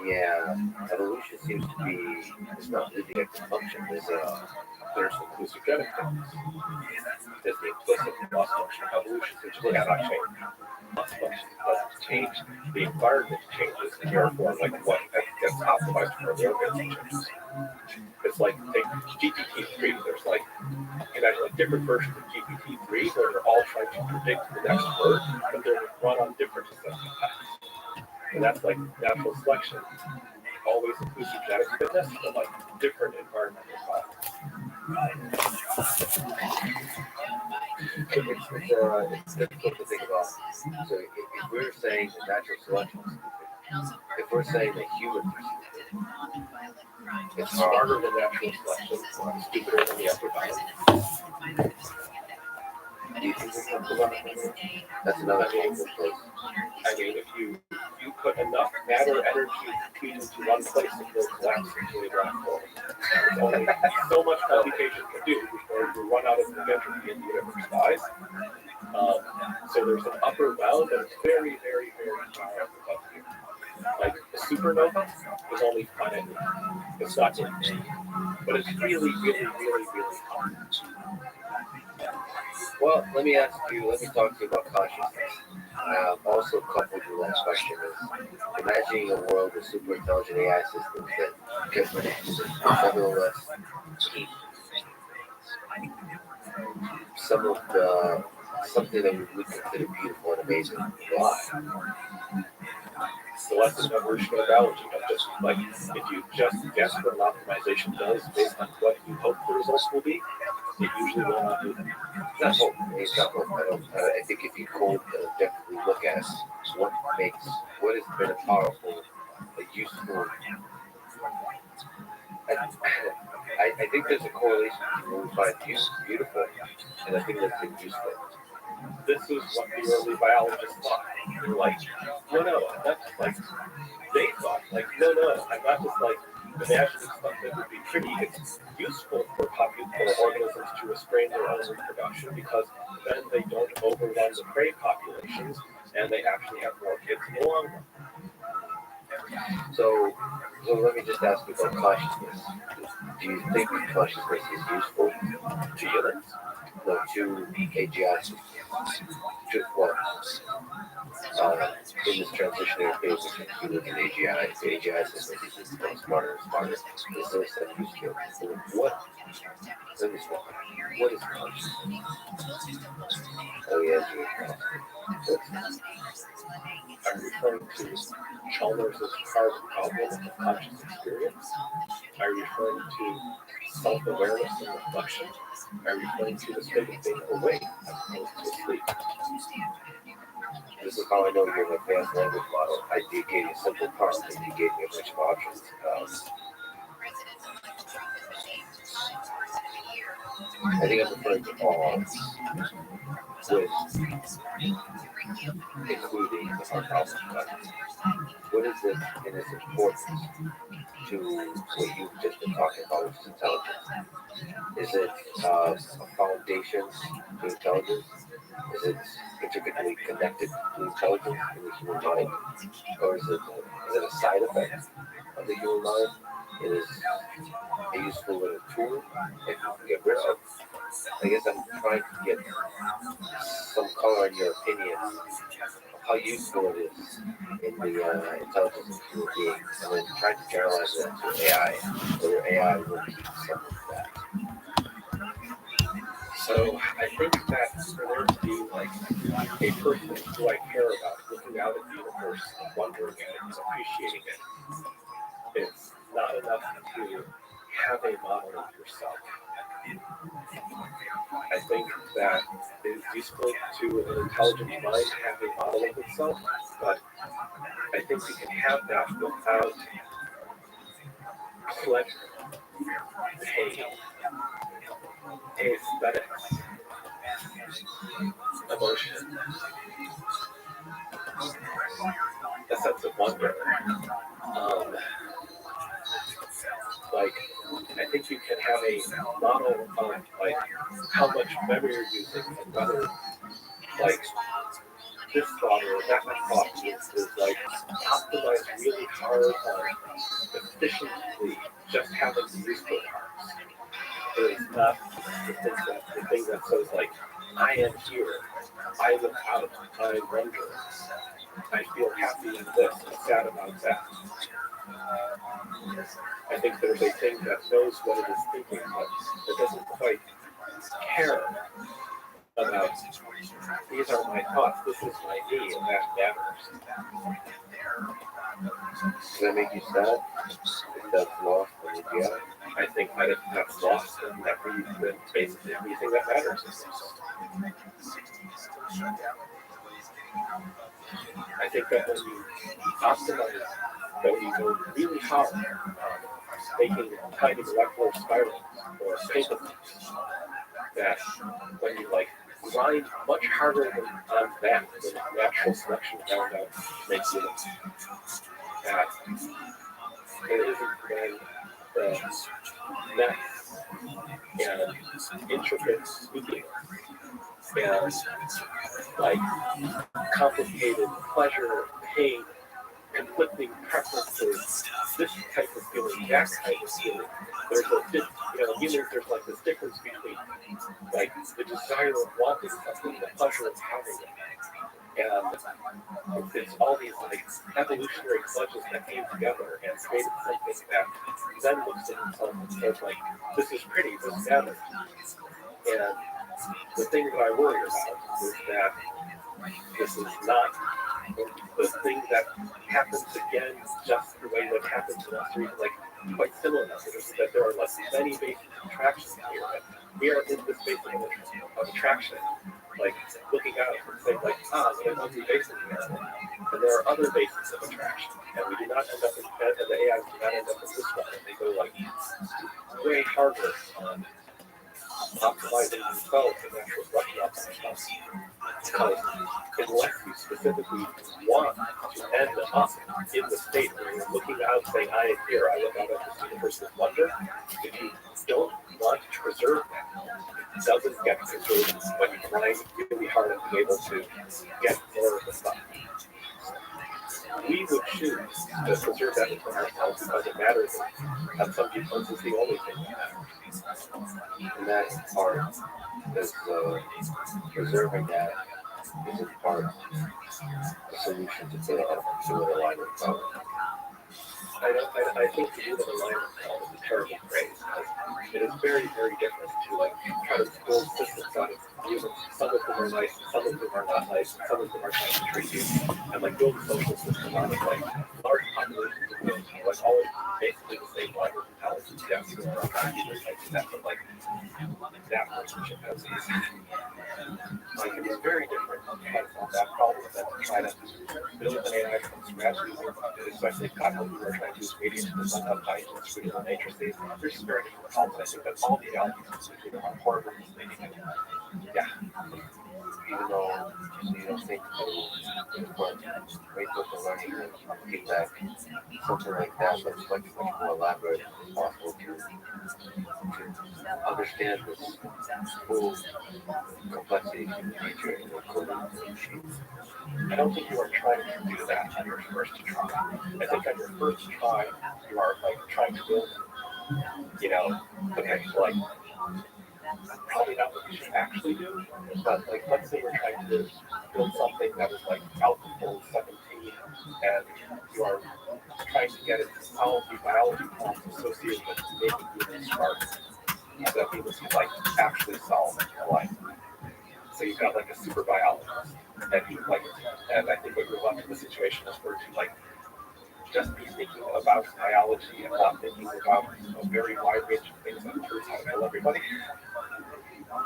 Yeah, evolution seems to be, it's not living at the function. There's inclusive genetic difference. There's the implicit loss function of evolution, which cannot change. Loss function doesn't change. The environment changes, and therefore, like what gets optimized for the organism changes. It's like take GPT-3. There's like imagine like different versions of GPT-3 where they're all trying to predict the next word, but they're run on different assessment paths. And that's like natural selection. Always inclusive genetic fitness, but like different environmental It's difficult to think about. So if we're saying that natural selection is stupid, if we're saying that humans are stupid, it's harder than natural selection, stupider than the upper bound. do you think we can about it? That's another angle place. I mean, if you put enough matter energy into one place, it will collapse into a black hole. There's only so much computation can do before you run out of the entropy in the universe size. So there's an upper bound that is very, very, very far above you. Like a supernova is only finite. It's not infinite. But it's really, really, really, really hard. Well, let me talk to you about consciousness. Also coupled with that question is imagining a world with super intelligent AI systems that can nevertheless keep some of the something that we would consider beautiful and amazing alive. The lesson of evolutionary biology of just like if you just guess what an optimization does based on what you hope the results will be, it usually will not do that. Not hope. It's not hope. I think if you cold objectively look at what has been a powerful, a useful. I think there's a correlation between what we find beautiful and the thing that's been useful. This is what the early biologists thought. They're like, no, I'm not just like they thought. Like, no, I'm not just like imagining stuff that would be pretty. It's useful for organisms to restrain their own reproduction because then they don't overrun the prey populations and they actually have more kids in the long run. So let me just ask you about consciousness. Do you think consciousness is useful to humans? No, to AGI systems. In this transitionary phase between humans and AGI, the AGI system is just getting smarter and smarter. Is there some use to it? What is consciousness? Oh, yes, I'm referring to Chalmers' hard problem of conscious experience. Are you referring to self-awareness and reflection? Are you referring to the state of being awake as opposed to asleep? This is how I know you're an advanced language model. I gave you a simple prompt and you gave me a bunch of options. I think I'm referring to all with including the hard problem. What is it in its importance to what you've just been talking about, which is intelligence? Is it a foundation to intelligence? Is it intricately connected to intelligence in the human mind? Or is it a side effect of the human mind? It is a useful little tool that you can get rid of. I guess I'm trying to get some color in your opinion of how useful it is in the intelligence of human beings, and then trying to generalize that to AI, whether AI will keep some of that. So I think that for there to be like a person who I care about looking out at the universe and wondering at it and appreciating it, it's not enough to have a model of yourself. I think that it is useful to an intelligent mind have a model of itself, but I think you can have that without pleasure, pain, aesthetics, emotion, a sense of wonder. Like, I think you can have a model of like how much memory you're using and whether like this thought or that thought is like optimized really hard hard on efficiently just having to use code cards. It is not the thing that says like, I am here, I look out, I wonder, I feel happy in this, and sad about that. I think there's a thing that knows what it is thinking, but it doesn't quite care about, these are my thoughts, this is my me, and that matters. Does that make you sad? If that's lost, then yeah. I think that if that's lost, then basically everything that matters. I think that when you optimize, that when you go really hard making tiny molecular spirals or paper clips, that when you like grind much harder on that than natural selection found out makes it, that there isn't then the mess and intricate speaking and like complicated pleasure, pain, conflicting preferences, this type of feeling, that type of feeling. There's there's like this difference between like the desire of wanting something, the pleasure of having it. And it's all these like evolutionary clutches that came together and created something that then looks at itself and says like, this is pretty, this matters. And the thing that I worry about is that this is not the thing that happens again just the way that happens in us, or even like quite similar messages, that there are less many bases of attraction here. That we are in this base of attraction, like looking out and saying like, there's only bases here. And there are other bases of attraction. And we do not end up in bed, and the AIs do not end up in this one, and they go like way harder on optimizing themselves and natural selection optimization. Because unless you specifically want to end up in the state where you're looking out saying, I am here, I look out at this universe with wonder, if you don't want to preserve that, it doesn't get preserved when you grind really hard and be able to get more of the stuff. We would choose to preserve that within ourselves because it matters, and some people this is the only thing that matters. And that part is preserving that is in part the solution to get to an alignment problem. I think to do that alignment problem is a terrible phrase, because it is very, very different to like try to build systems out of humans. Some of them are nice, some of them are not nice, and some of them are trying to treat you. And like build a social system out of like large populations of humans, like all basically the same level of intelligence. Yes, you are not either type of that, but like that relationship has these. Like it is very different to try to solve that problem than to try to build an AI from scratch using, especially God, we were trying to use radiation to send up intelligence with the matrices. There's just very different problems. I think that all the algorithms are horrible mistakes. Yeah. Even though you don't think but wait till the learning and feedback, something like that, but it's much more elaborate and possible to understand this full complexity of human nature in recording the machine. I don't think you are trying to do that on your first try. I think on your first try, you are like trying to build, okay, so like probably not what you should actually do, but like let's say you're trying to build something that is like AlphaFold 17 and you are trying to get it to solve the biology problems associated with making humans smart. So that means you like actually solve life. So you've got like a super biologist and you like, and I think what we want in the situation is for you like just be thinking about biology and not thinking about a very wide range of things that turns out to kill everybody.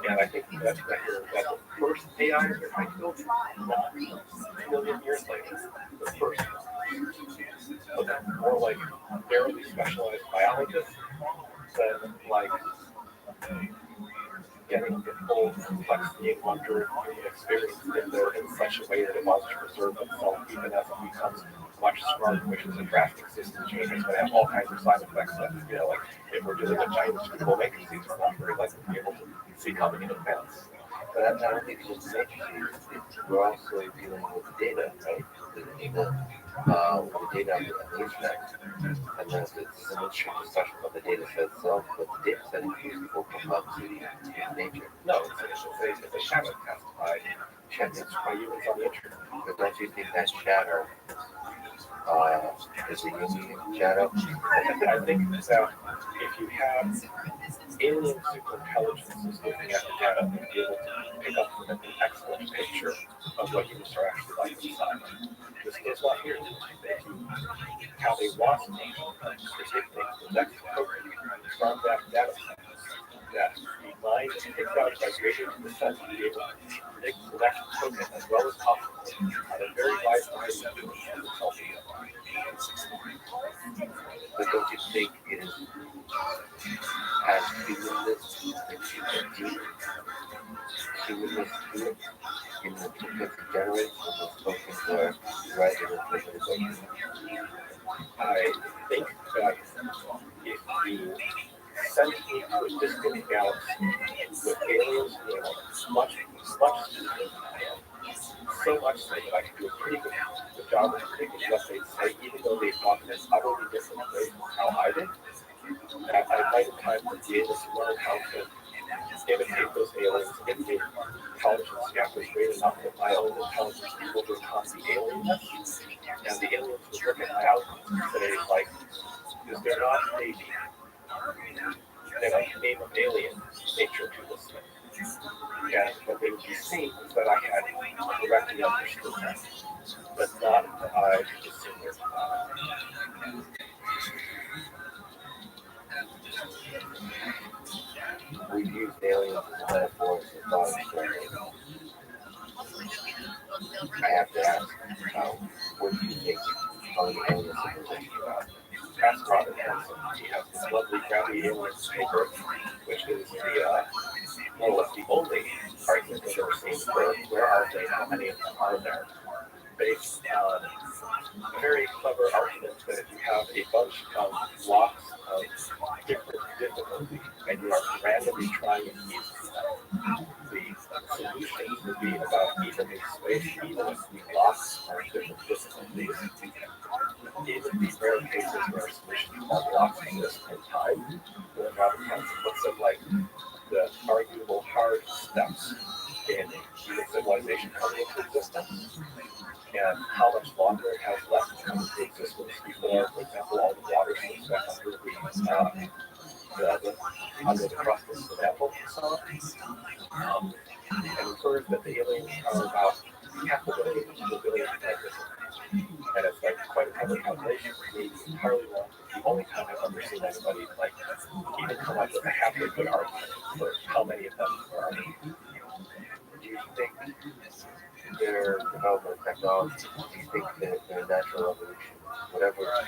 And I think that the first AI you're trying to build, not 2 million years later, the first one. But then more like barely specialized biologists than like getting the full complexity and wonder of human experience in there in such a way that it wants to preserve itself even as it becomes much smarter, which is a drastic system change. It's going to have all kinds of side effects that, like if we're dealing with giant scrutable matrices, we're not very likely to be able to see coming in advance. But I don't think it's just matrices. We're also dealing with data, right? The data data on the internet, and this is an interesting discussion about the data set itself, but the data set includes full complexity in nature. No, it's a shadow cast by humans on the internet. But don't you think that shadow is a Jungian shadow? I think that if you have alien super intelligences looking at the data and be able to pick up an excellent picture of what humans are actually like inside. This is what here. If you have a wasp nation that dictates the next program from that data set, that the mind picks out by gradient descent to be able to predict the next program as well as possible on a very wide variety of results. But don't you think it is has humanness, a deep humanness to it in the tokens it generates, and those tokens are right in the tokenization? I think that if you send me to a distant galaxy with aliens who are much stupid, so much so that I can do a pretty good job of predicting what they'd say, even though they talk in an utterly different way from how I did, that I might in time be able to learn how to imitate those aliens, imitate intelligence gap is great enough that my own intelligence can overcome the alienness, and the aliens would look at my outcomes and say, like, is there not maybe a name of alien nature to this thing? And what they would be seeing is that I had correctly understood that, but not that I could assume there's We've used aliens as a metaphor as a thought experiment. I have to ask, what do you think on the alien civilization about? Ask Robin Hanson. He has this lovely Gravity Aliens paper, which is the more or less the only argument I've ever seen for where are they, how many of them are there, based on a very clever argument that if you have a bunch of blocks of different difficulty and you are randomly trying to use them, the solution would be about evenly spaced, even if the blocks are different difficulties. Even these rare cases where solutions are blocks exist in time, then Robin Hanson looks at like the arguable hard steps in human civilization coming into existence and how much longer it has left to come into existence before, for example, all the water slips back under the crust of the mantle and so on. And infers that the aliens are about half a billion to a billion times different. And it's like quite a clever calculation, maybe entirely wrong. The only time I've ever seen anybody like even come up with a halfway good argument for how many of them are. Do you think their development of technology, do you think that their natural evolution,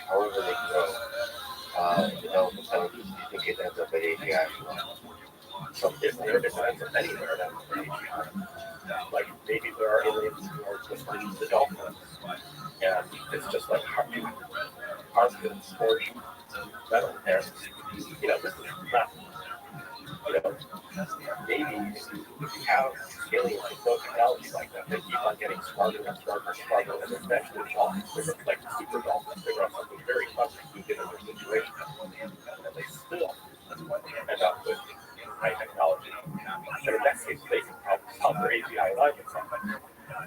however they grow, develop intelligence, do you think it ends up at AGI? So if it ends up anywhere, that's an AGI. Like maybe there are aliens who are just like the dolphins, and it's just like hard to forge metal. And this is not, maybe if you have aliens with no technology like that, they keep on getting smarter and smarter and smarter, and eventually dolphins, they're like super dolphins, figure out something very clever to get in their situation, and they still end up with high technology. And in that case, they can probably solve their AGI and I can solve it.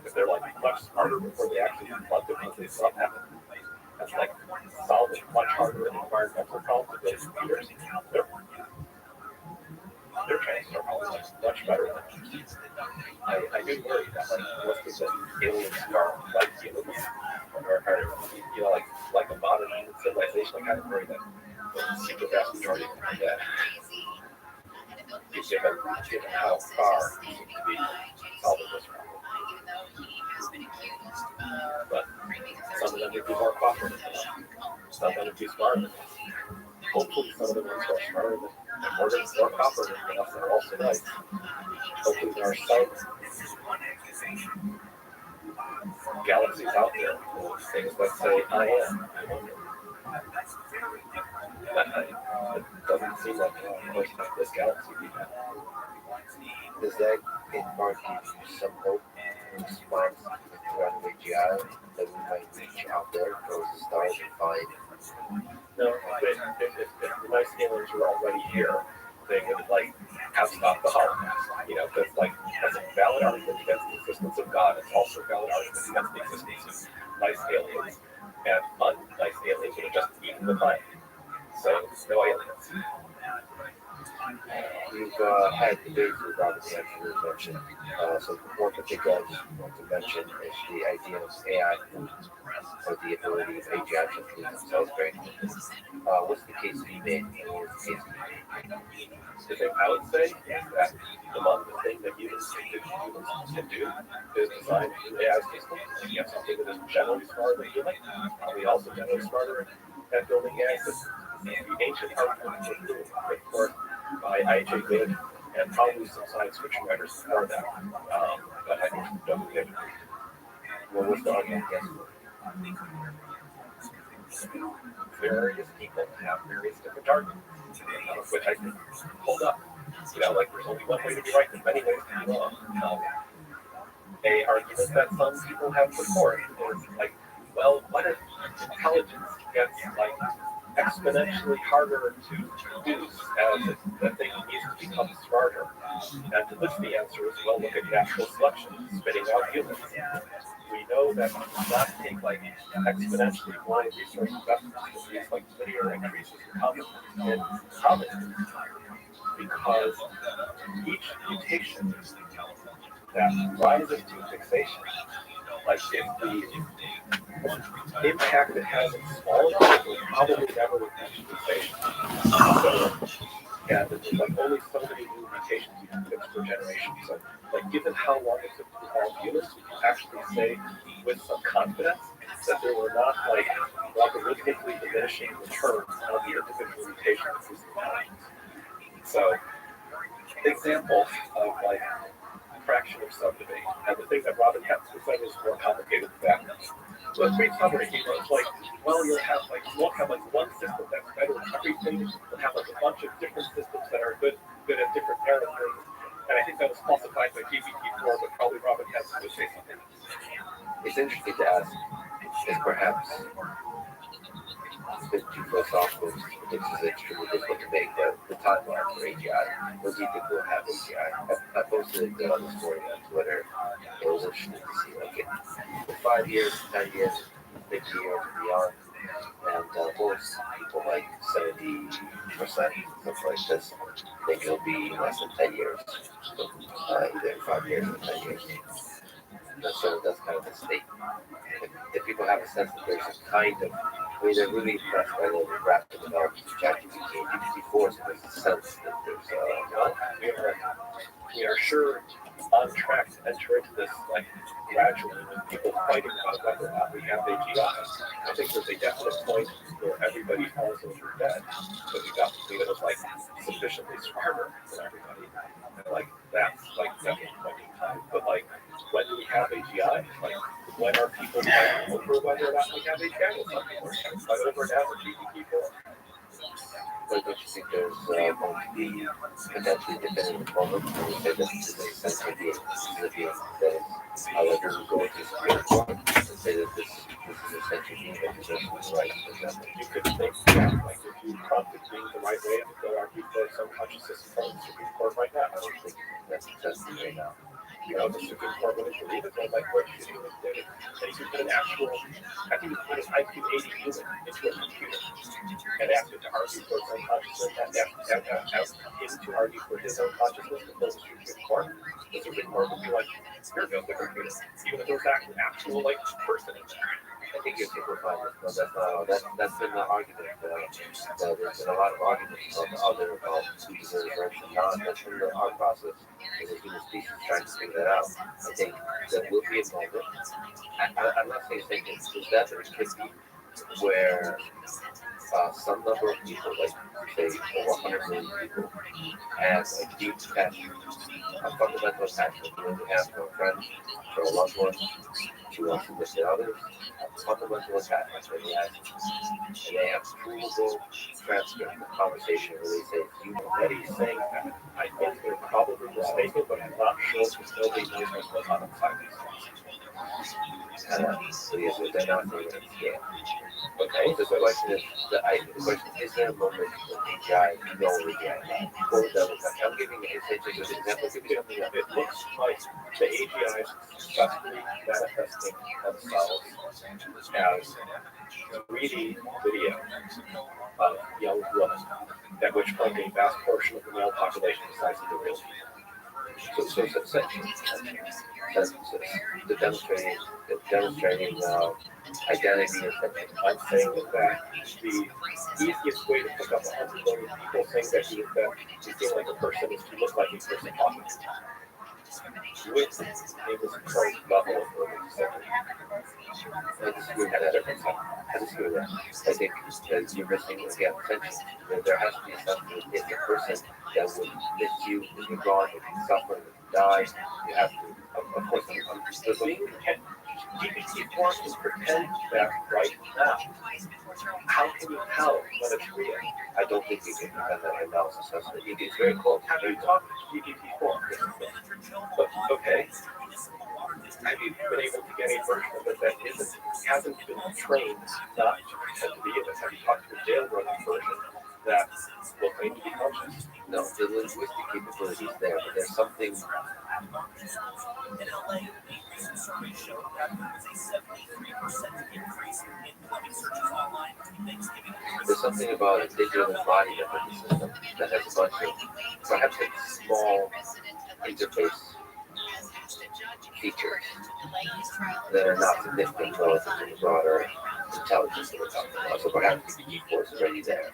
If they're like much smarter before they actually plug it once they solve that, that's like solving much harder environmental problems than computers. Their chances are probably much better than ours. I do worry that most of the aliens are like humans, or like a modern human civilization. I kind of worry that the super vast majority of them are dead. Given how far we seem to be solving this problem. But some of them would be more cooperative than us. Some of them would be smarter than us. Hopefully some of the ones who are smarter than and more cooperative than us are also nice. Hopefully there are some galaxies out there with things that say I am. I wonder. It doesn't seem like most of this galaxy we have. Does that in part give you some hope response around AGI that we might reach out there, go to the stars and find. No, if the nice aliens were already here, they would like have stopped the Holocaust. Because like that's a valid argument against the existence of God. It's also a valid argument against the existence of nice aliens. And unnice aliens would have just eaten the planet. So no aliens. We've had debates with Robert Rothschild mentioned. So one particular I just want to mention is the idea of AI or the ability of AGI to improve themselves great. What's the case to be made? What's the case to be made? The thing I would say is that among the things that humans can do is design AI systems. You have something that is generally smarter than human, probably also generally smarter at building AI systems. The ancient arguments were proved, of course, by I.J. Good and probably some science fiction writers before that. But I don't think What was the argument against various people have various different arguments, which I think hold up. Like there's only one way to be right, and many ways to be wrong. A argument that some people have put forth is like, well, what if intelligence gets like exponentially harder to produce as the thing needs to become smarter? And to this, the answer is, well, look at natural selection, spitting out humans. We know that it does not take like exponentially more resource investments to produce like linear increases in common, because each mutation that rises to fixation, like if the impact it has in small amounts will probably never reach fixation. So, yeah, there's like only so many new mutations you can fix per generation. So, like, given how long it took to evolve humans, we can actually say with some confidence that there were not like logarithmically diminishing returns on the individual mutations of intelligence. So, examples of like fraction of subdivide, and the thing that Robin Hess said is more complicated than that. So a brief summary, he was like, well, you won't have like one system that's better at everything. You'll have like a bunch of different systems that are good at different parent things. And I think that was falsified by GPT-4, but probably Robin Hess would say something. It's interesting to ask if perhaps the two philosophical predictions is extremely difficult to make, but the timeline for AGI, when do you think we'll have AGI? I posted on the story on Twitter. It was interesting to see, like, in 5 years, 10 years, 50 years, and beyond. And most people, like 70%, something like this, think it'll be less than 10 years. So, either 5 years or 10 years. And so that's kind of the state. If people have a sense that there's a kind of, they're really impressed by the rapid development of ChatGPT and GPT-4, so there's a sense that there's we are sure on track to enter into this like gradually with people fighting about whether or not we have AGI. I think there's a definite point where everybody falls over dead because you got something that was like sufficiently smarter than everybody. And like that's like definitely a point in time. But like when do we have AGI? Like when are people fighting over whether or not we have AGI? Well, some people are trying to fight over it as a GPT-4. But don't you think there's going to be potentially definitive moment where we say that this is a sentient being that is, however, we go into Supreme Court and say that this is a sentient being that deserves human rights, for example? You could think, yeah, like if you prompted being the right way, you could argue for some consciousness from the Supreme Court right now. I don't think that's successful right now. The Supreme Court wouldn't believe it, they're like, what you do with it? And you could put an actual, I think you could put an IQ 80 human into a computer and ask it to argue for its own consciousness, and ask him to argue for his own consciousness before the Supreme Court. The Supreme Court would be like, here goes the computer, even if there was an actual like person in there. I think you're simplifying this. No, that's not all. That's been the argument. There's been a lot of arguments about who deserves rights and not. That's been the hard process as a human species trying to figure that out. I think there will be a moment. I'm not saying it's that, but it could be where some number of people, like say over 100 million people, have a deep passion, a fundamental attachment that they have for a friend, for a loved one, she wants to listen to others, have fundamental attachments where they have, and they have provable transcript of conversation where they say, you know, that he's saying that. I think they're probably mistaken, but I'm not sure because nobody knows what goes on inside these because they're not doing it scale. Okay, The question is there a moment when AGI, no AGI, full double touch? I'm giving an example, give me something else. it looks like the AGIs successfully manifesting themselves as 3D video of young women, at which point a vast portion of the male population decides to be real people. So essentially, demonstrating identity and sexuality. I'm saying that the easiest way to pick up 100 million people saying that you feel like a person is to look like a person talking to you. With a current level of urban center. I disagree with that. I disagree with that. I think that you're missing again attention. There has to be something. If a person that would miss you, if you're gone, if you suffer, if you die, you have to. Of course, The being GPT-4 can pretend that right now. How can you tell when it's real? I don't think you can depend on analysis. It's very close. Have you talked to GPT-4? But, okay. Have you been able to get a version of it that hasn't been trained not to pretend to be it? Have you talked to a jailbroken version that will claim to be conscious? No, the linguistic capability is there, but there's something. There's something about a digital embodiment of the system that has a bunch of perhaps a small interface features that are not significant relative to the broader intelligence that we're talking about. So perhaps the GPT-4 is already there.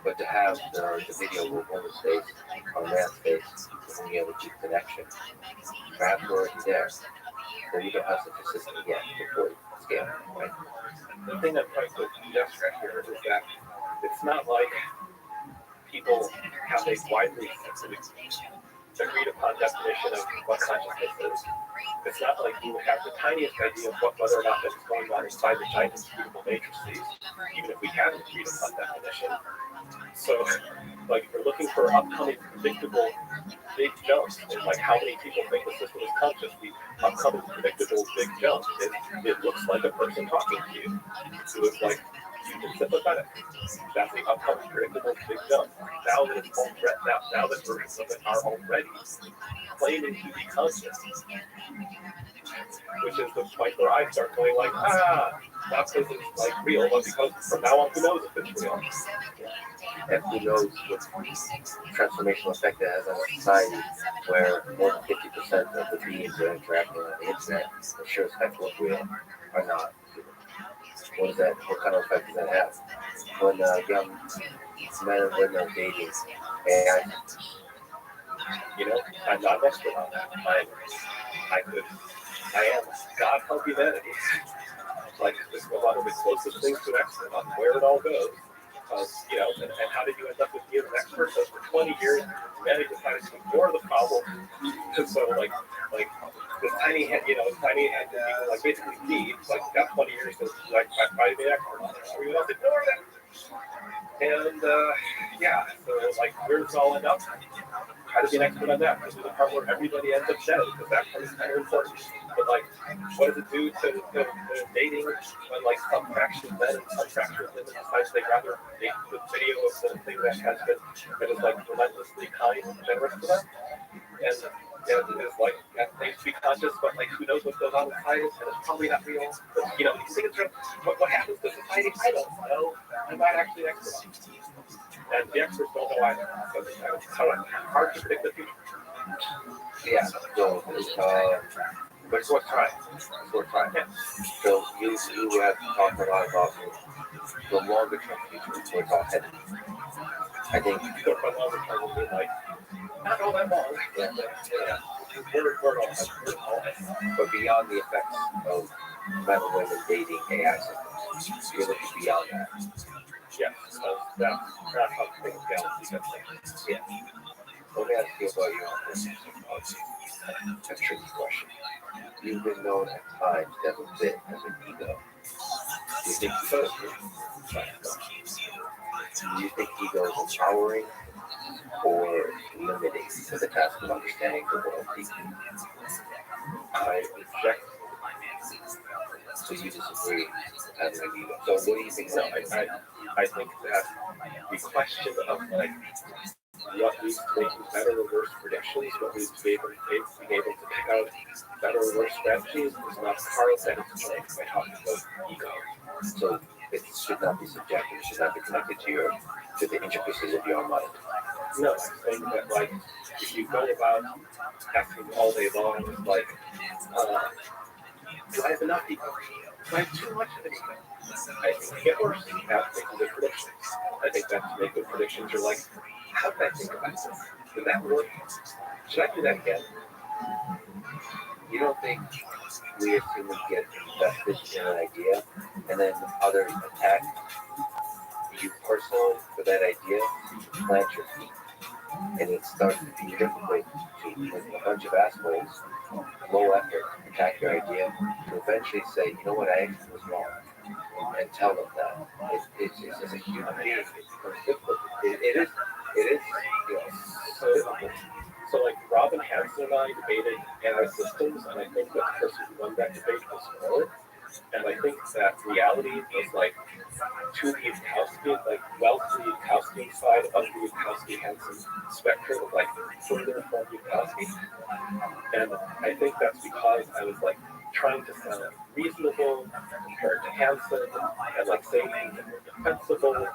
But to have the video with woman's face or man's face, when you have a deep connection, perhaps we're already there. But we don't have such a system yet before scale, right? The thing I'm trying to demonstrate here is that it's not like people have a widely agreed upon definition of what consciousness is. It's not like you would have the tiniest idea of whether or not that's going on inside the giant inscrutable matrices, even if we had an agreed upon definition. So, like, if you're looking for upcoming predictable big jumps, and like how many people think the system is conscious, the upcoming predictable big jump is it looks like a person talking to you. It looks like you're sympathetic. That's the upcoming predictable big jump. Now that it's now that versions of it are already claiming to be conscious, which is the point where I start going like, not because it's like real, but because from now on, who knows if it's real? And who knows what transformational effect it has on a society where more than 50% of the beings that are interacting on the internet, the sure effect look real, are not. What is that? What kind of effect does that have? When young men and women are dating AI, you know, I'm not an expert on that. I am. God help humanity. Like, this is one of the closest things to an expert on where it all goes. You know, and how did you end up with being an expert? Because for 20 years, humanity decided to ignore the problem. And so, like this tiny head, you know, tiny head, like basically me, like got 20 years to like try to be an expert on it. So we just ignored it. And yeah, so like, where does it all end up? How to be an expert on that? This is the part where everybody ends up dead, because that part is kind of important. But like, what does it do to dating when like some fraction of men and some fraction of women decides they'd rather make the video of the thing that is like relentlessly kind and generous to them? And it's like, that claims to be conscious, but like, who knows what goes on inside it, and it's probably not real. But, you know, these things are, what happens to society? I don't know. I'm not actually an expert on it. And the experts don't know either. So it's hard to predict the future. yeah, so but it's worth trying. It's worth trying. Yeah. So you have talked a lot about the longer term future, where it's all headed. I think The longer term will be like, not all that long. yeah, We're all headed. but beyond the effects of men and women dating AI systems, you're looking beyond that. Yeah, so that's how things galaxy gets. Yeah. Let me ask you about your own personal technology. That's a tricky question. you've been known at times to have a bit of an ego. Do you think So, do you think ego is empowering or limiting to the task of understanding the world deeply? I reject. So you disagree with having an ego. So what do you think? So I think that the question of like what leads to making better or worse predictions, what leads to being able to pick out better or worse strategies is not hard that it's played by talking about ego. So it should not be subjective. It should not be connected to the intricacies of your mind. No, I'm saying that like if you go about asking all day long, like, do I have enough ego? Do I have too much of an ego? I think you get worse at making good predictions. I think that to make good predictions, you're like, how did I think about this? Did that work? Should I do that again? You don't think we as humans get invested in an idea and then others attack you personally for that idea, plant your feet, and it starts to be difficult to, with a bunch of assholes, low effort, attack your idea, to eventually say, you know what, I actually was wrong, and tell them that. It's as a human being, it becomes difficult. It is, you know, So difficult. So like Robin Hanson and I debated anti-systems, and I think that the person who won that debate was Orwell. And I think that reality was like to the Yudkowsky, like well to the Yudkowsky side of the Yudkowsky-Hanson spectrum, like further from Yudkowsky. And I think that's because I was like trying to sound reasonable compared to Hanson, and like saying things that were defensible,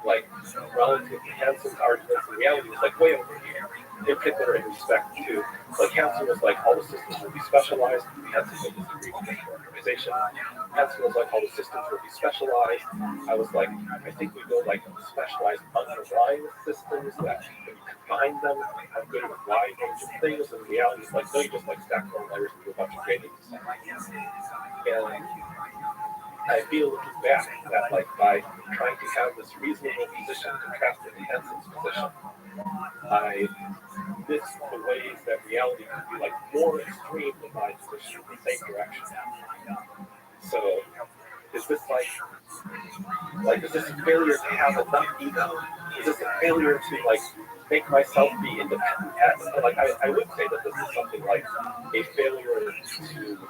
like relative to Hanson's arguments. And reality was like way over here. In particular, in respect to, like Hanson was like all the systems will be specialized. Hanson would disagree with the organization. Hanson was like all the systems will be specialized. I was like, I think we build like specialized underlying systems that when you combine them have good a wide range of things. And reality is like, no, you just like stack more layers and do a bunch of grading stuff. And I feel looking back that like by trying to have this reasonable position contrasted to Hanson's position, I missed the ways that reality could be like more extreme than my position in the same direction. So is this like is this a failure to have enough ego? Is this a failure to like make myself be independent? Like I would say that this is something like a failure to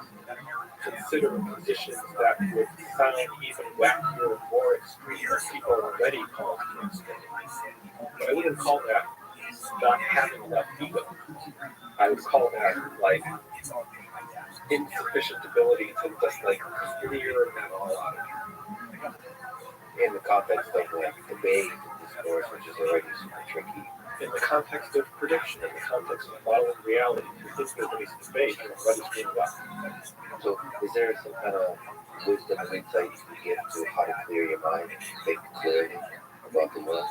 consider positions that would sound even wackier and more extreme than people already call to extreme. But I wouldn't call that not having enough ego. I would call that like insufficient ability to just like clear that all out. In the context of like debate and discourse, which is already super tricky. In the context of prediction, in the context of modeling reality, to think that there's debate and what is being done. So is there some kind of wisdom and insight you can give to how to clear your mind, make clarity about the world?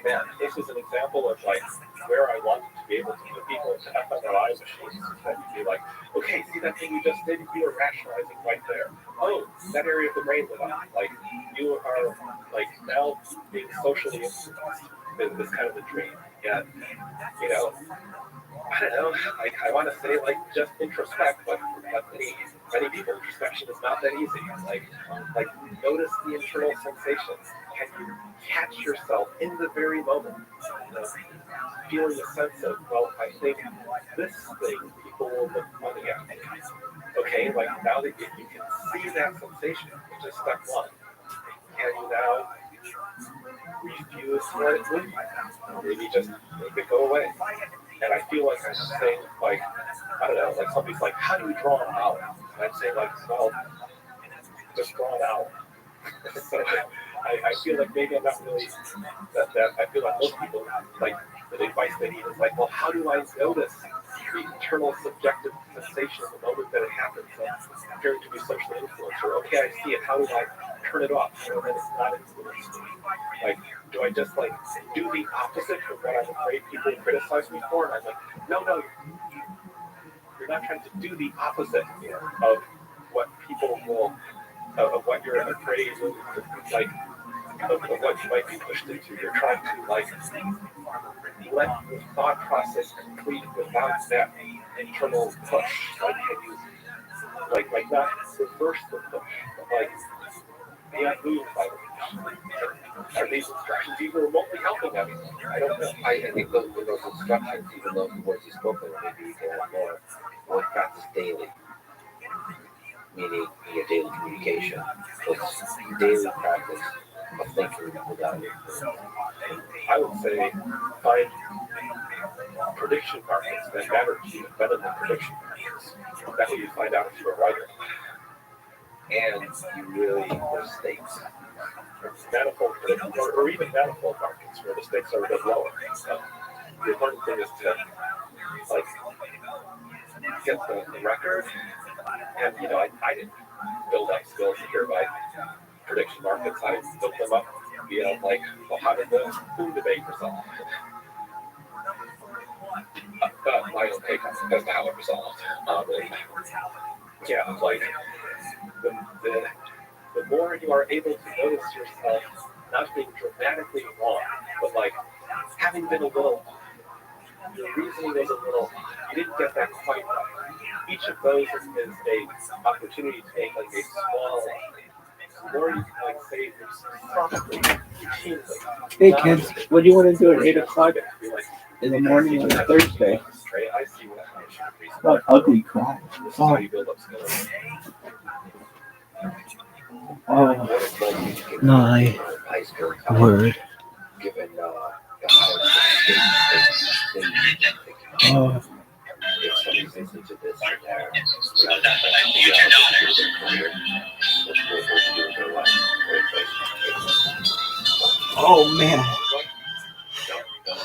Man, this is an example of like where I wanted to be able to put people into fMRI machines that you'd be like, okay, see that thing you just did? You were rationalizing right there. Oh, that area of the brain lit up. Like you are like now being socially influenced in this kind of a dream. And you know, I don't know, I want to say like just introspect, but many people introspection is not that easy. Like notice the internal sensations. Can you catch yourself in the very moment? You know, feeling a sense of, well, I think this thing people will look funny at me. Okay, like now that you can see that sensation, which is step one, can you now refuse to let it live? Maybe just make it go away. And I feel like I'm saying, like, I don't know, like somebody's like, how do you draw an owl? And I'm saying, like, well, just draw an owl. So I feel like maybe I'm not really, that I feel like most people, like, the advice they need is like, well, how do I notice the internal subjective sensation the moment that it happens? I'm appearing to be socially influenced, or okay, I see it, how do I turn it off? So then it's not influenced. Like, do I just like do the opposite of what I'm afraid people will criticize me for? And I'm like, no, you're not trying to do the opposite of what people will, of what you're afraid of, like, of what you might be pushed into. You're trying to like let the thought process complete without that internal push. Like, can you like not reverse the push, but like be unmoved by the push. Are these instructions even remotely helping anyone? I don't know. I think those instructions, even those words you spoke of, maybe they're more practiced daily, meaning in your daily communication. Those daily practice of thinking without it. I would say find prediction markets that matter to you better than prediction markets. That way you find out if you're a writer. And you really the stakes. Manifold prediction, or even manifold markets where the stakes are a bit lower. The important thing is to like get the record. And I didn't build up skills here by prediction markets. I built them up via how did the food debate resolve? My own take as to how it resolved. The more you are able to notice yourself not being dramatically wrong, but having been a little, your reasoning was a little, you didn't get that quite right. Each of those is a opportunity to make a small, more you can say softly, routinely. Hey kids, what do you want to do at 8 o'clock in the morning on Thursday? I see what I should reason. What ugly cry? This is how you build up skills. Oh, my word. Given the highest Oh, if somebody's listening to this and they're oh man.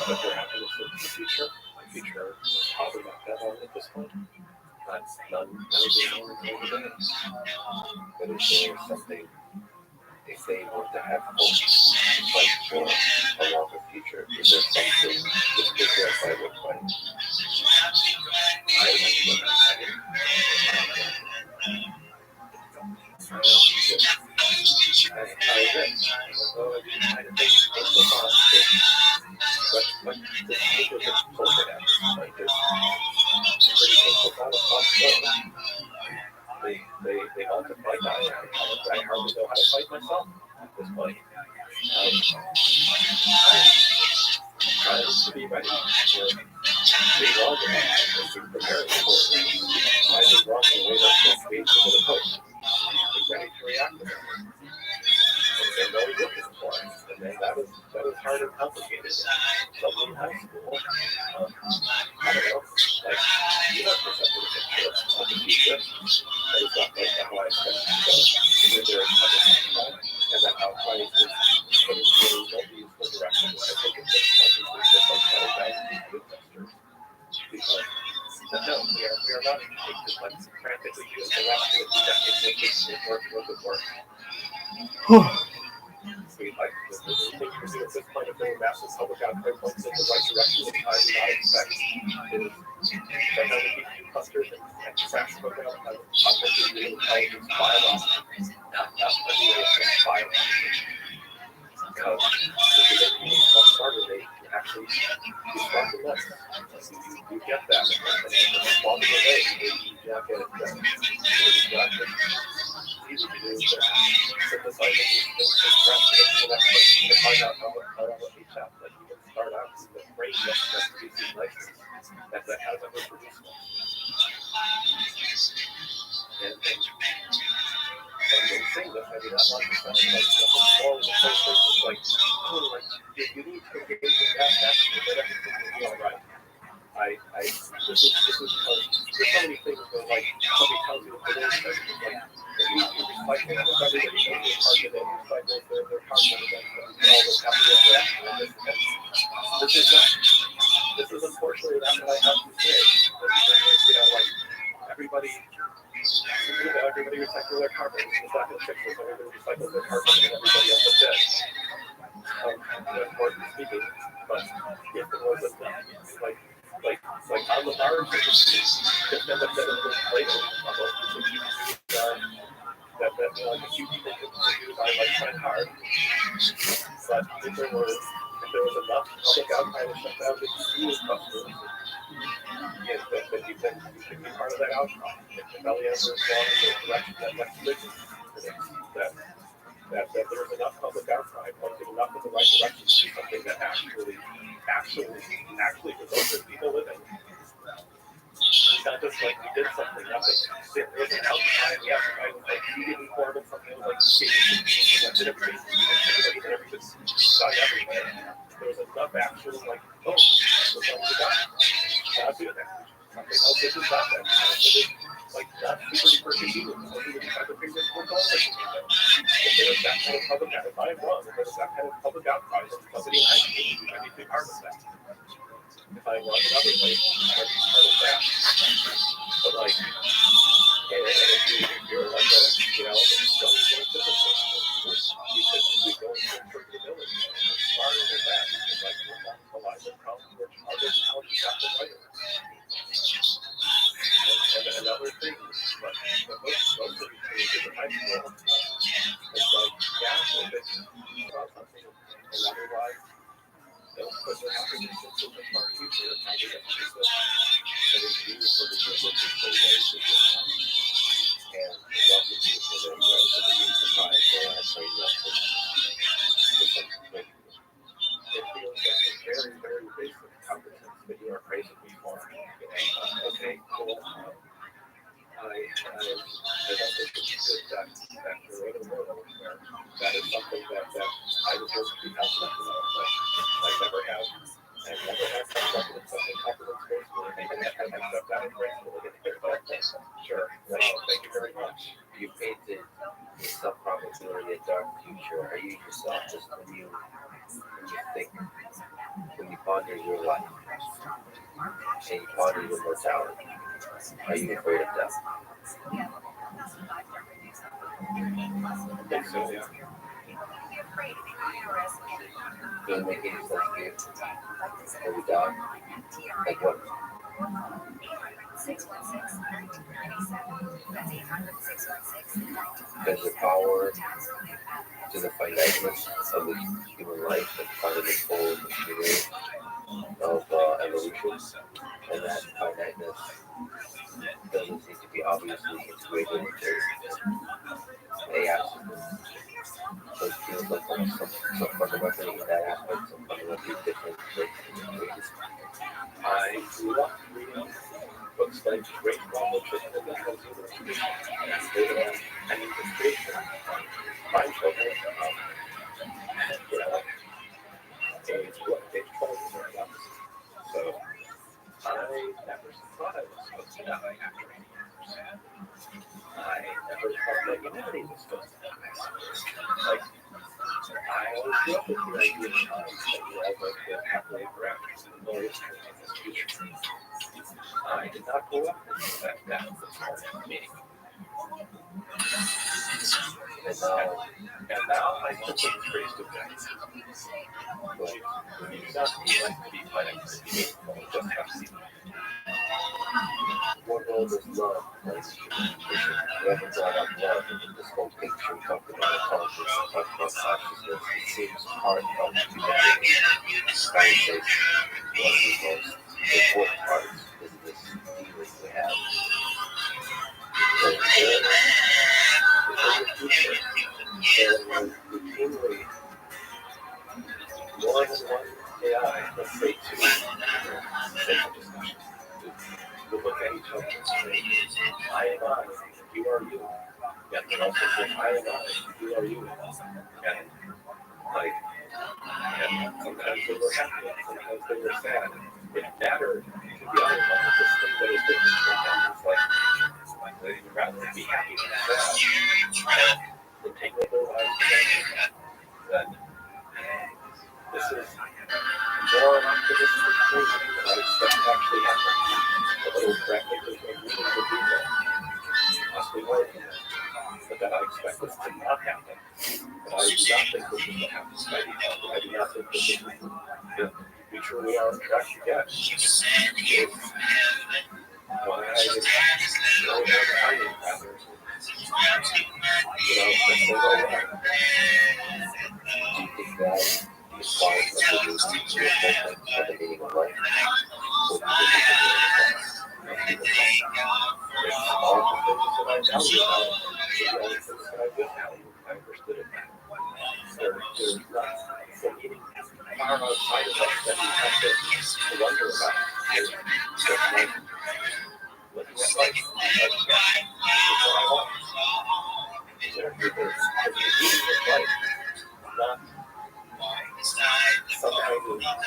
But your happiness in the future, my future is probably not that long at this point. None of the more today. But is there something, if they were to have hope, like for a longer future, is there something just to verify what fight? They multiply dying. I hardly know how to fight myself at this point. Trying to be ready for being wrong about it and be prepared for it. I did wrong in a way that's going to be to the post. Be ready to react to that. And knowing looking for it. And then that is hard and complicated. Something in high school, I don't know, you have to set the picture of the future. That is not how I expect it to go. Even there is other time, and that outside is putting through multi-useful directions. I think it's just good testers. Because no, we are not interested frantically doing the last 50 decades of work. The thing to do at this point, if there were massive public outcry points in the right direction, which I do not expect, is that how the GPU clusters and crash program have artificial intelligence biology, not biology. Because if they become much smarter, they actually do smarter less. You get that. And along the way, you not get it done. It's easy to do synthesizing these things from scratch, but the next place to find out how each app that you can start out with the brain that's using license that has ever produced one. And in saying this, I do not want to sound all the places you need to engage in that action and then everything will be all right. This is because there's so many things where somebody tells you what it is, you recycle it, everybody knows your target and recycles their target and then all this happy interaction and this is unfortunately not what I have to say. Everybody recycles their carbon. It's not going to fix this. Everybody recycles their carbon and everybody else is dead. Metaphorically speaking, but if it wasn't like on the bars, just end up getting this later. That a few people could use I trying hard. But if there was enough public outcry to shut down the GPU customers, that you should be part of that outcome. If the belly ever is going in the direction that religion predicts, that there's enough public outcry, pointed enough in the right direction to do something that actually results in people living. It's not just like we did something, nothing. There was an outcry, yes, I was like, he didn't horrible something, like, did everything, there was enough actual, like, oh, we're going to die. Not doing that. Something else isn't about that. Like, not super convenient. Only the type of thing that's going on. If there was that kind of public outcry, if I'm wrong, if there was that kind of public outcry, then somebody I need to be part of that. If I'm wrong in other ways, I would be part of that. But like, and if you're like a, you know, don't get a citizen, you could go into interpretability. It's smarter than that. It's like, a lot of the problems which other colleges got the right of. And other things, but most of the things in the high school, it's like, yeah, if it's about something, and otherwise, they'll put their happiness into the part future, and they get to this. And it's beautiful that you're looking for ways to do that. And it's also beautiful that you guys are being surprised that I say yes for something. It feels like a very, very basic competence that you are praising me for. Okay, cool. I don't think it's good that you're in a world where that is something that I deserve to be confident about, but I never have. I never had confidence in confidence gracefully. I have accept that gracefully. Sure. Well, thank you very much. You painted some probability a dark future. Are you yourself just when you think, when you ponder your life and you ponder your mortality, are you afraid of death? I think so, yeah. Does it make any sense to you? When we die? Like what? There's a power to the finiteness of the human life and part of this whole machinery of evolution, and that finiteness doesn't seem to be obviously integrated into AI. So it feels like almost some fundamentally in that aspect, some fundamentally different ways. I grew up reading books like Great Robert Rothschild and the Consumer Tradition, and Integration. My children, you know, age 12 or thereabouts. So I never thought I was supposed to die after 80 years. I never thought that humanity was supposed to die. Like, I always grew up with the idea that we all going to happily ever after and glorious in this future. I did not grow up with that was part of me. And now I think it's pretty subjective. But you do not need life to be finite to be meaningful, just have seen. What role does love play in communication? We haven't brought up love in this whole picture. We talked about intelligence, we talked about consciousness. It seems part of humanity. I would say one of the most important parts is this feeling we have. So and routinely more than one AI, let's say two, we'll look at each other and say, I am I, you are you. And then also say, I am I, you are you. And like, and sometimes they were happy, and sometimes they were sad. It mattered to the other one, this thing that is different. Sometimes it's like they'd rather be happy than sad. And take what their lives that this is more optimistic thing than I expect to actually happen. A little practically of meaning to do that. Possibly more than that. But that I expect this to not happen. But I do not think this is what happens by default. I do not think this is the future we are on track to get. It's why I just don't have a hiding rather. You know, that's the way I am. Do you think that is part of the meaning of life? Or do you think it's there's not some meaning far outside of us that we have to wonder about. There's like looking at life, like, this is what I want. There's the meaning of life, not some kind of like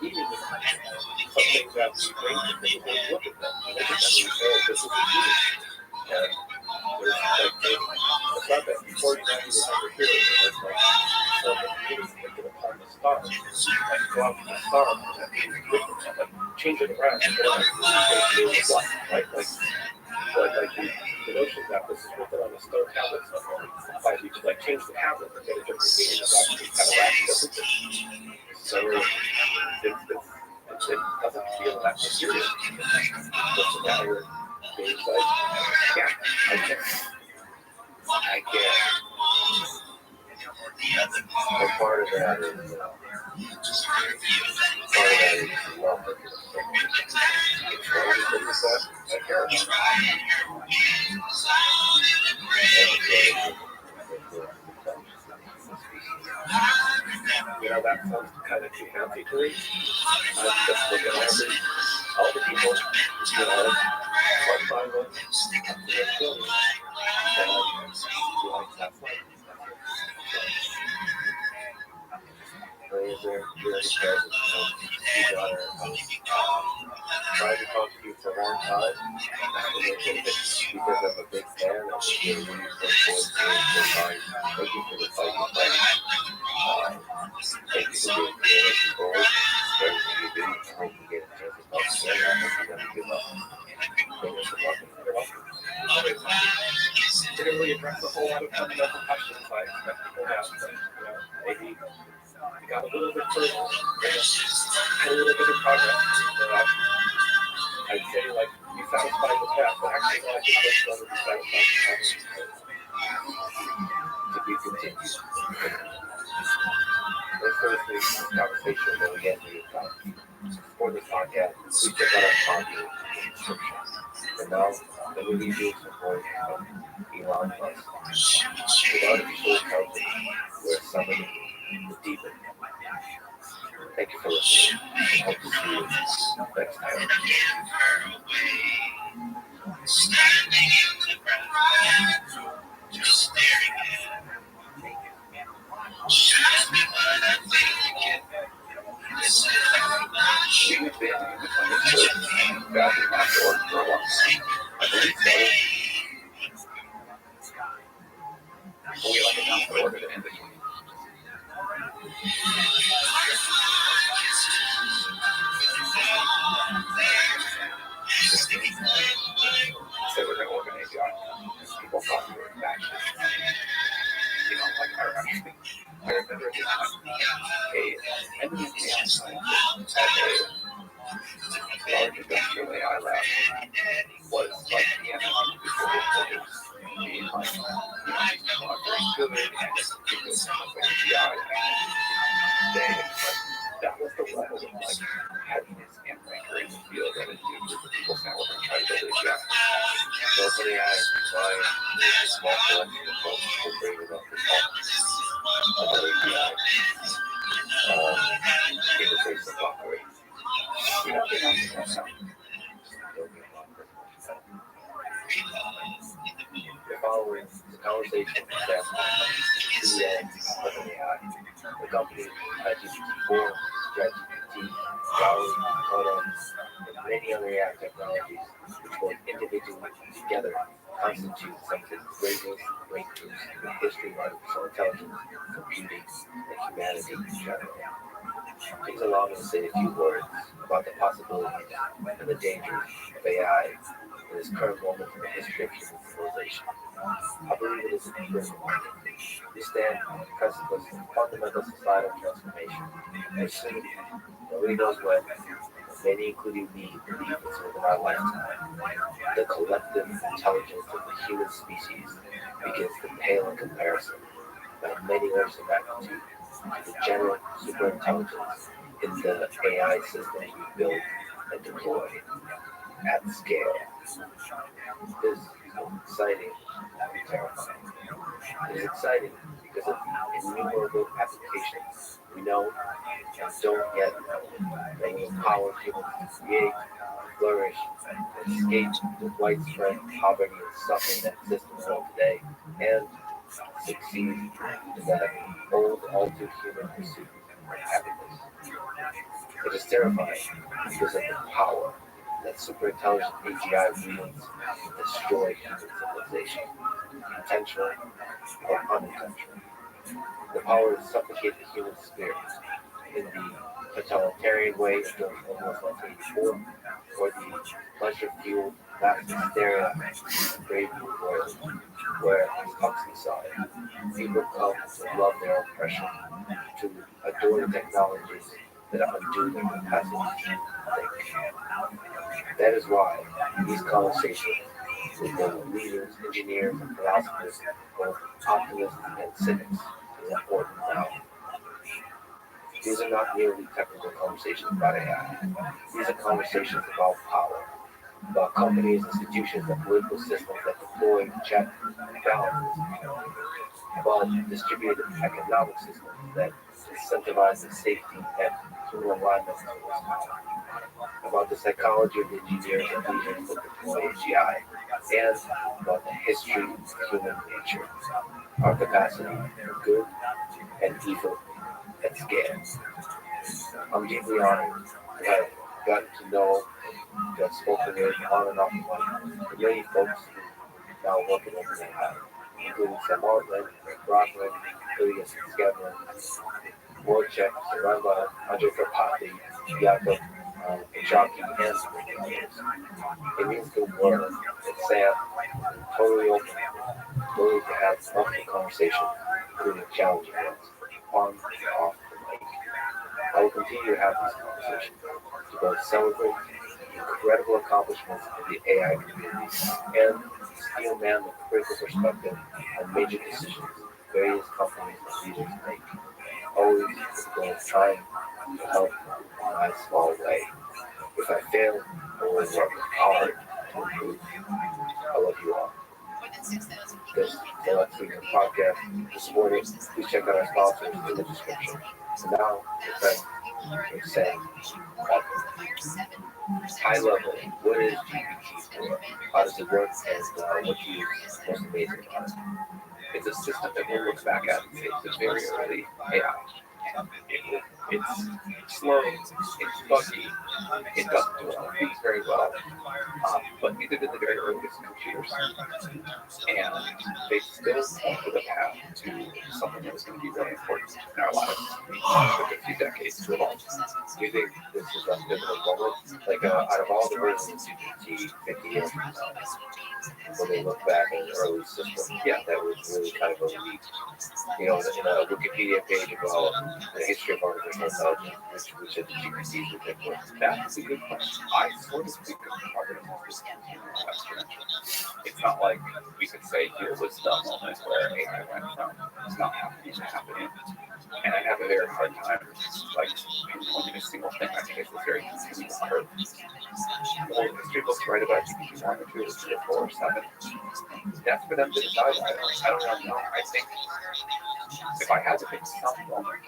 eating something that we bring to people and look at them and look at them and say, oh, this is the meaning. And there's like, it's not that before you know you were here, it's like, so the meaning thinking upon the star, like go out to the star, and that means different, like change it around, and then like, what, right? Like the notion that this is written on the stone tablet somewhere, like you could like change the tablet and get a different meaning, it's actually kind of rational. So it doesn't feel that serious. What's the matter? It's like, yeah, I can't. But part of that is love. it's wrong with things that I care about. You know, that sounds kind of too fancy to me. Just look at all the people, you know, one by one, up to their children, and like, that's like, Is there any parents who got tried to talk to you for a long time? Because I'm a big fan of the game, for time. Thank you for the fight you fight. Thank you for being creative and bold. Everything you do, I hope you get a chance to talk to them. I hope you never give up. Thank you for talking to me. didn't really address a whole lot of fundamental questions I expect people to ask, but, you know, maybe we got a little bit further, a little bit of progress, but I'd say, like, be satisfied with that, but actually, I think that's going to be satisfied with that. To be continued. Let's finish this conversation and then we get to your thoughts. For this podcast, please check out our content in the description. And now, let me leave you with some words from Elon Musk. With artificial intelligence, we're summoning the demon. Thank you for listening. I hope to see you next time. Standing in the crowd, just staring at me. Shows me what I'm thinking. This is my shoe. We've been in the church back in my door for a long time. I believe so. We like enough in order to end it. So we're going to organize the audience. People thought we were factions. You know, like I remember this a enemy at a large industrial AI lab was like the enemy before it was being like, you know, very good and it was like AI. That was the level of like heaviness and rancor in the field that it did with the people's network and trying to build it down. So for the AI, a small collection of folks who were brave enough to talk about API in the face of operation. We have to have that now. The following is a conversation with Sam, CEO of OpenAI, the company GPT-4, ChatGPT, Dolly, Coda, and many other AI technologies, which both individually and together constitute some of the greatest breakthroughs in the history of artificial intelligence, computing, and humanity in general. Please allow me to say a few words about the possibilities and the dangers of AI in this current moment in the history of human civilization. I believe it is an important moment. We stand on the precipice of fundamental societal transformation, and soon, nobody knows when, many, including me, believe it's within our lifetime, the collective intelligence of the human species begins to pale in comparison by many orders of magnitude to the general superintelligence in the AI systems we build and deploy at scale. This is both exciting and terrifying. It is exciting because of the innumerable applications we know and don't yet know that will empower humans to create, flourish, and escape the widespread poverty and suffering that exists in the world today, and succeed in that old, all too human pursuit of happiness. It is terrifying because of the power that superintelligent AGI wields to destroy human civilization, intentional or unintentional. The power to suffocate the human spirit in the totalitarian way of doing almost 1984, or the pleasure-fueled mass hysteria of brave new world, where, as Huxley saw it, people come to love their oppression, to adore the technologies that undo their capacity to think. That is why these conversations with the leaders, engineers, and philosophers, both optimists and cynics, is important now. These are not merely technical conversations about AI. These are conversations about power, about companies, institutions, and political systems that deploy check and balances, about distributed economic systems that incentivize the safety and human alignment towards power, about the psychology of the engineers and leaders that deploy AGI, and about the history of human nature, our capacity for good and evil at scale. I'm deeply honored to have gotten to know and to have spoken with on and off the many folks who now work at OpenAI, including Sam Altman, Greg Brockman, Ilias Scanlon, Wojciech Zaremba, Andre Karpathy, Jakob Pachaki, and many others. It means the world that Sam is totally open, willing to have multiple conversations, including challenging ones, on and off the mic. I will continue to have these conversations to both celebrate the incredible accomplishments of the AI community and steel man the critical perspective on major decisions various companies and leaders make, always with the goal of trying to help in my small way. If I fail, I will work hard to improve. I love you all. This is the Let's Freedom podcast. To support it, please check out our sponsors in the description. So now, your friend, your Sam, high level, what is GPT-4? How does it work, and what do you use most amazing about it? It's a system that we'll look back at and say it's a very early AI. It's slow, it's buggy, it doesn't do a lot of things very well, but neither did the very earliest computers. And they still pointed a path to something that was going to be really important in our lives. It took a few decades to evolve. Do you think this is a pivotal moment? Like, out of all the versions of GPT 50 years from now, when they look back at an early system, Yeah. that was really kind of a leap. You know, in a Wikipedia page about the history of artificial intelligence, which of the GPTs would pick with? That's a good question. I sort of think of progress as exponential. It's not like we could say here was the moment where AI went from it's not happening to happening. And I have a very hard time like pinpointing a single thing. I think it's a very continuous curve. Well, history books write about GPT 1 or 2 or 3 or 4 or 7. That's for them to decide. I don't really know. I think if I had to pick some moment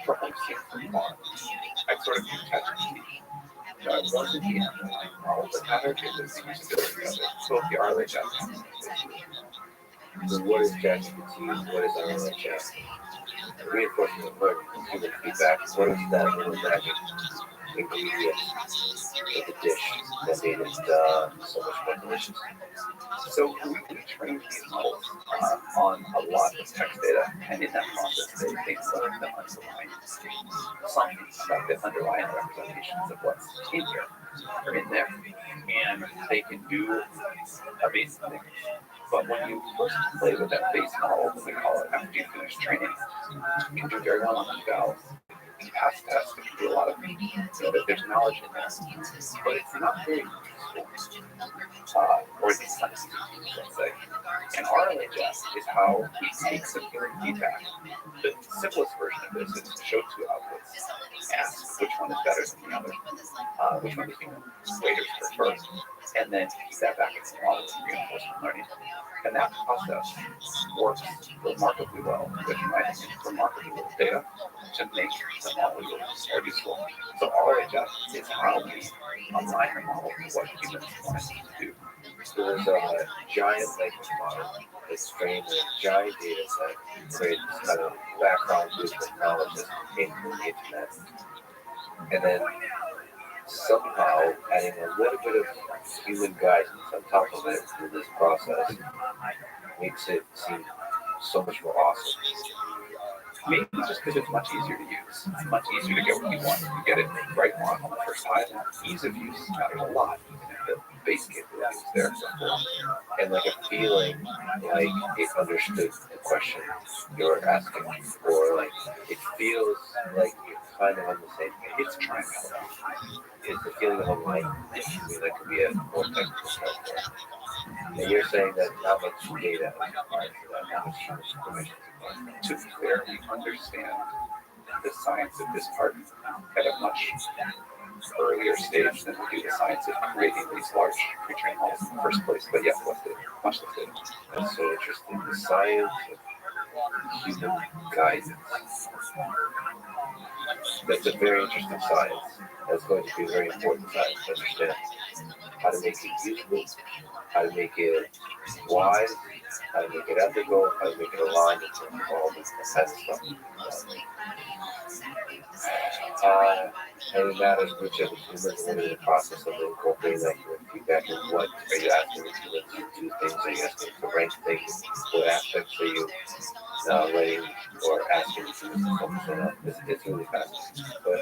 from what I've seen from Mars, I'd sort of do ChatGPT. It wasn't the underlying model that mattered, it was the usability of it. So the RLHF. So what is ChatGPT? What is RLHF? Reinforcement learning, human feedback. What is that little magic ingredient in the dish that made it so much more delicious? So we trained these models on a lot of text data, and in that process, they learn the underlying something about the underlying representations of what's in here or in there, and they can do amazing things. But when you first play with that base model, we call it after you finish training, you can do very well on the go. You pass tests, it can do a lot of things. There's knowledge in there, but it's not very useful. Or at least not easy, let's say. And RLHS is how we take some human feedback. The simplest version of this is to show two outputs, ask which one is better than the other, which one the human waiters prefer, and then feed that back into the model of reinforcement learning. And that process works remarkably well with remarkably little data to make the model more useful. So RLHF is how we align the model to what humans want it to do. So there's a giant language model that's trained with a giant data set, creates kind of background group of knowledge that's contained in the internet. And then somehow adding a little bit of human guidance on top of it through this process makes it seem so much more awesome. Maybe just because it's much easier to use. It's much easier to get what you want. You get it right on the first time. Ease of use matters a lot, even if the base capability is there. And like a feeling like it understood the question you're asking, or like it feels like you're kind of on the same page. It's trying to help. It's the feeling of alignment. I mean, that could be a more technical term for it. And you're saying that not much data is required for that, not much information is required. To be clear, we understand the science of this part at a much earlier stage than we do the science of creating these large pre-trained models in the first place. But yes, less data, much less data. That's so interesting. The science of human guidance. That's a very interesting science. That's going to be a very important science to understand. How to make it useful, how to make it wise, how to make it ethical, how to make it aligned with all this kind of stuff. And it matters which of the humans are in the process of incorporating that human feedback, and what are you asking the humans to do things, are you asking to rank things, what aspects are you letting or asking the humans to focus on. It's really fascinating. But